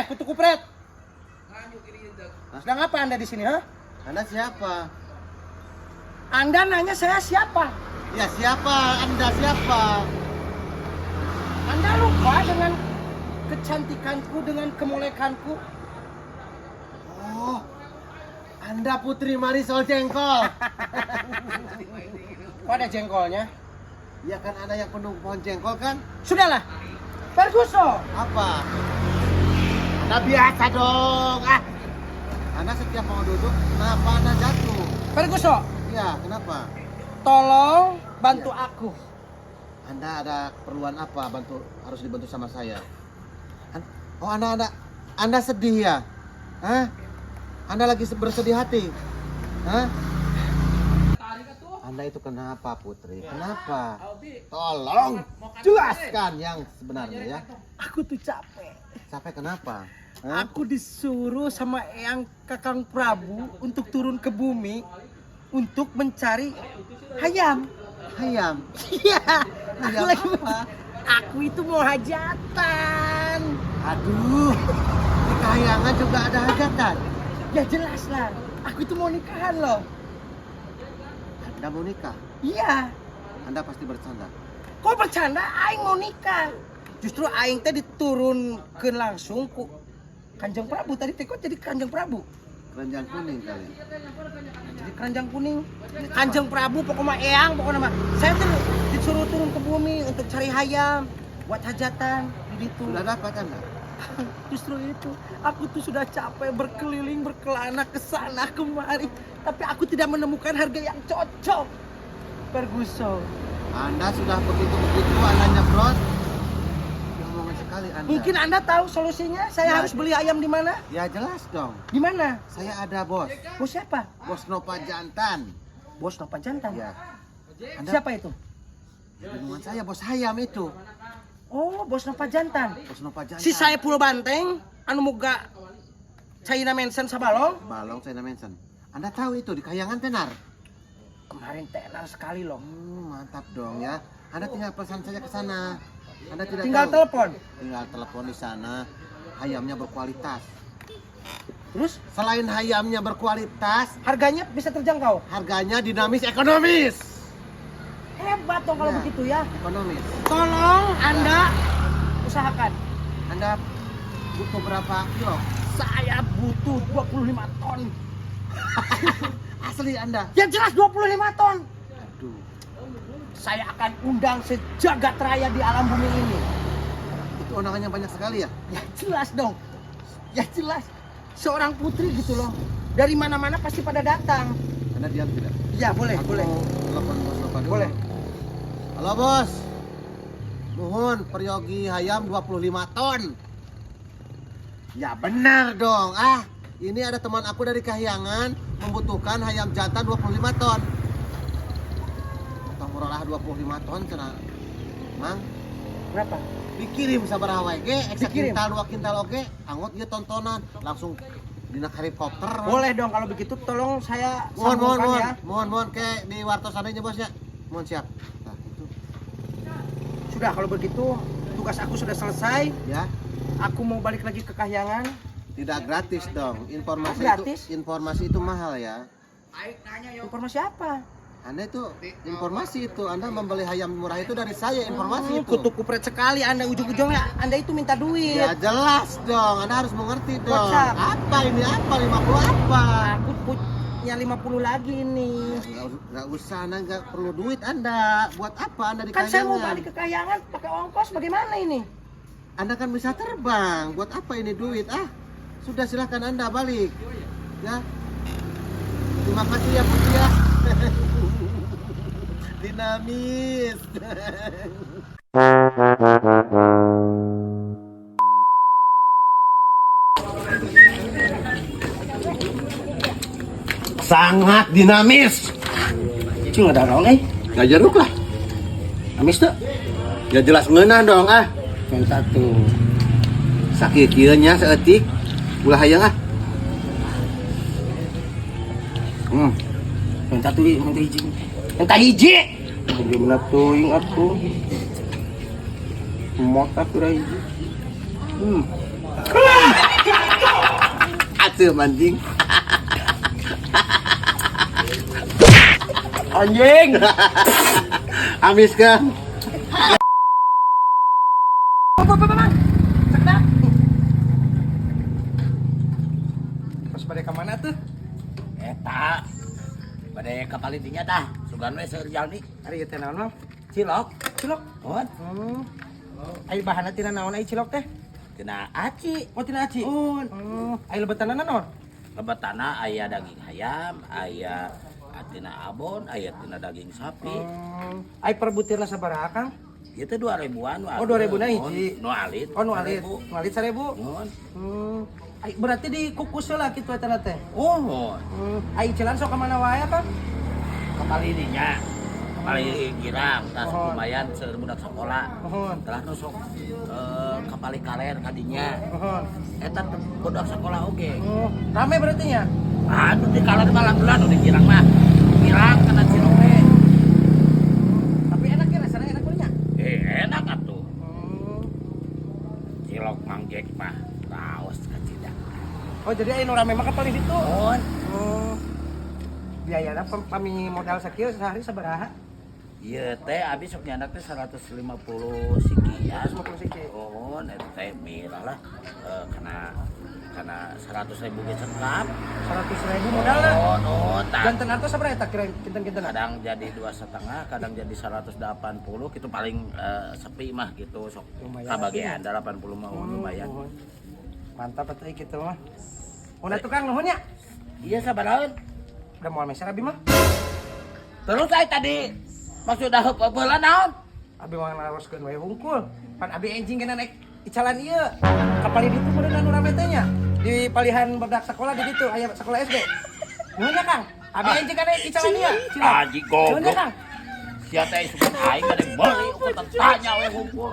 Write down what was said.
Kutu kupret. Sedang apa Anda di sini, ha? Anda siapa? Anda nanya saya siapa? Ya siapa? Anda siapa? Anda lupa dengan kecantikanku, dengan kemolekanku? Oh, Anda Putri Marisol Jengkol. Kok ada jengkolnya? Ya kan Anda yang penuh pohon jengkol kan? Sudahlah, Ferguson. Apa? Anda biasa dong. Anda setiap mau duduk, kenapa Anda jatuh? Ferguson, Ya, kenapa? tolong bantu aku. Anda ada keperluan apa? Harus dibantu sama saya. Oh, Anda sedih ya? Hah? Anda lagi bersedih hati? Hah? Anda itu kenapa, Putri? Kenapa? Tolong jelaskan yang sebenarnya ya. Aku tuh capek. Capek kenapa? Hah? Aku disuruh sama Eyang Kakang Prabu untuk turun ke bumi untuk mencari hayam. Hayam. Iya. Aku Hayam lagi apa? Aku itu mau hajatan. Aduh, di Kahyangan juga ada hajatan. Ya jelas lah. Aku itu mau nikahan loh. Anda mau nikah? Iya. Anda pasti bercanda. Kok bercanda? Aing mau nikah. Justru Aing teh diturunkan langsung ku Kanjeng Prabu. Tadi teh kok jadi Kanjeng Prabu? Keranjang kuning kali. Jadi keranjang kuning. Kanjeng Prabu pokoknya Eyang pokoknya mah. Saya tuh disuruh turun ke bumi untuk cari hayam buat hajatan di situ. Sudah dapat Anda? Justru itu, aku tuh sudah capek berkeliling berkelana ke sana kemari, tapi aku tidak menemukan harga yang cocok. Ferguson. Anda sudah begitu Anda nyebrot. Ngomongin sekali Anda. Mungkin Anda tahu solusinya? Saya Ya. harus beli ayam di mana? Ya jelas dong. Di mana? Saya ada bos. Bos siapa? Bos Nova Jantan. Bos Nova Jantan. Ya. Anda Siapa itu? hubungan saya bos hayam itu. Oh, Bos Nova Jantan. Bos Nova Jantan. Si saya Pulau Banteng, anu muga China Mansion sabalong. Balong saya mention. Anda tahu itu di Kahyangan tenar. Kemarin tenar sekali loh. Mantap dong ya. Anda tinggal pesan saja ke sana. Anda tidak Tinggal tahu. telepon. Tinggal telepon di sana. Hayamnya berkualitas. Terus Selain hayamnya berkualitas, harganya bisa terjangkau. harganya dinamis ekonomis. Hebat dong kalau Ya. begitu ya. Ekonomis. Tolong Anda usahakan. Anda butuh berapa kilo? Saya butuh 25 ton. Asli Anda. Ya jelas 25 ton. Aduh. Saya akan undang sejagat raya di alam bumi ini. Itu undangannya banyak sekali ya? Ya jelas dong. Ya jelas. Seorang putri gitu loh. Dari mana-mana pasti pada datang. Anda diam tidak? Ya boleh, Aku boleh. telepon bos Nova dulu. Boleh. Halo bos. Nuhun peryogi hayam 25 ton. Ya benar dong. Ini ada teman aku dari Kahyangan membutuhkan hayam jantan 25 ton. Tong murah 25 ton cenah. Mang, Berapa? dikirim sabaraha wae ge, eksa Dikirim? kintal 2 kintal oge, anggot ieu tontonan langsung dina helikopter. Boleh dong kalau begitu tolong saya Mohon sambungkan ya. mohon ke di wartos sananya bosnya. Mohon siap. Nah, itu Sudah kalau begitu tugas aku sudah selesai. ya. Aku mau balik lagi ke Kahyangan. Tidak gratis dong. Gratis? Informasi itu mahal ya. Informasi apa? Anda itu informasi itu. Anda membeli hayam murah itu dari saya informasi itu. Kutu kupret sekali Anda ujung-ujungnya. Anda itu minta duit. Ya jelas dong. Anda harus mengerti dong. WhatsApp. Apa ini? Apa 50 apa? Aku punya 50 lagi nih. Nggak usah. Anda nggak perlu duit Anda. Buat apa Anda di Kan saya mau Kahyangan? balik ke Kahyangan pakai ongkos bagaimana ini? Anda kan bisa terbang. Buat apa ini duit? Sudah silahkan Anda balik. Ya. Terima kasih ya Putri ya. Dinamis. Sangat dinamis. Cuma ada orang Nggak jeruk lah. amis tuh. Ya jelas ngeunah dong Yang satu. Sakit kieunya seetik. Ulah hayang Yang satu yang hiji. Yang tak hiji. Gimana tuh yang aku? Mota pura hiji. Atuh mancing. Anjing. Amis kan? Pas pada ke mana tuh? Eta pada kapal intinya tah sugan we seueur jalmi Ari teh naon, Mang? cilok Cilok. mun Ai bahanna tina naon ai cilok teh? tina aci Oh, tina aci. mun Ai lebetanna naon? lebetana aya daging ayam aya tina abon aya tina daging sapi Ai per butirna sabaraha, Kang? ieu teh 2000-an Oh, 2000 na hiji. nu alit Oh, nu alit. Nu alit 1000. mun Ai berarti dikukus heula kitu eta teh. oh mun Ai cilan sok ka mana wae, Kang? kapal ininya kapal girang tas Mohon. lumayan seueur budak sekolah Mohon. telah nu sok kapal kaler kadinya Mohon. eta teh budak sekolah oge Rame berarti nya? Aduh di kalah malam bulan udah girang mah. Girang kena cilok teh. Tapi enak ya rasanya enak punya. Enak atuh. Cilok Mang Jack mah raos kacida. Oh, jadi anu rame mah kapal di situ. Mun Biayana pami modal sakieu sehari sabaraha? ieu teh abis sok nyandak teh 150 sekian. 150 siki. Mun eta teh mirah lah kana 100.000 ge cekap. 100.000 modalna. Oh, Janten atos sabaraha eta kira kinten-kinten? kadang jadi 2,5, kadang jadi 180 gitu paling sepi mah gitu sok Lumayan kabagean 80 mah lumayan. Mantap atuh kitu mah. Mun atuh Kang nuhun nya. Iya sabaraeun. Udah moal meser abi mah. Terus saya tadi maksudnya heupeula naon? Abi mah ngaroskeun wae hungkul. Pan abi enjing kena naik icalan ieu. Kapal di ditu meureun anu rame teh nya. Di palihan budak sekolah di ditu aya sekolah SD. Nuhun ya Kang. Abi enjing kana icalan ieu. Aji Nuhun ya goblok. Kang. Sia teh suka aing ada beli ukut tanya we hukum.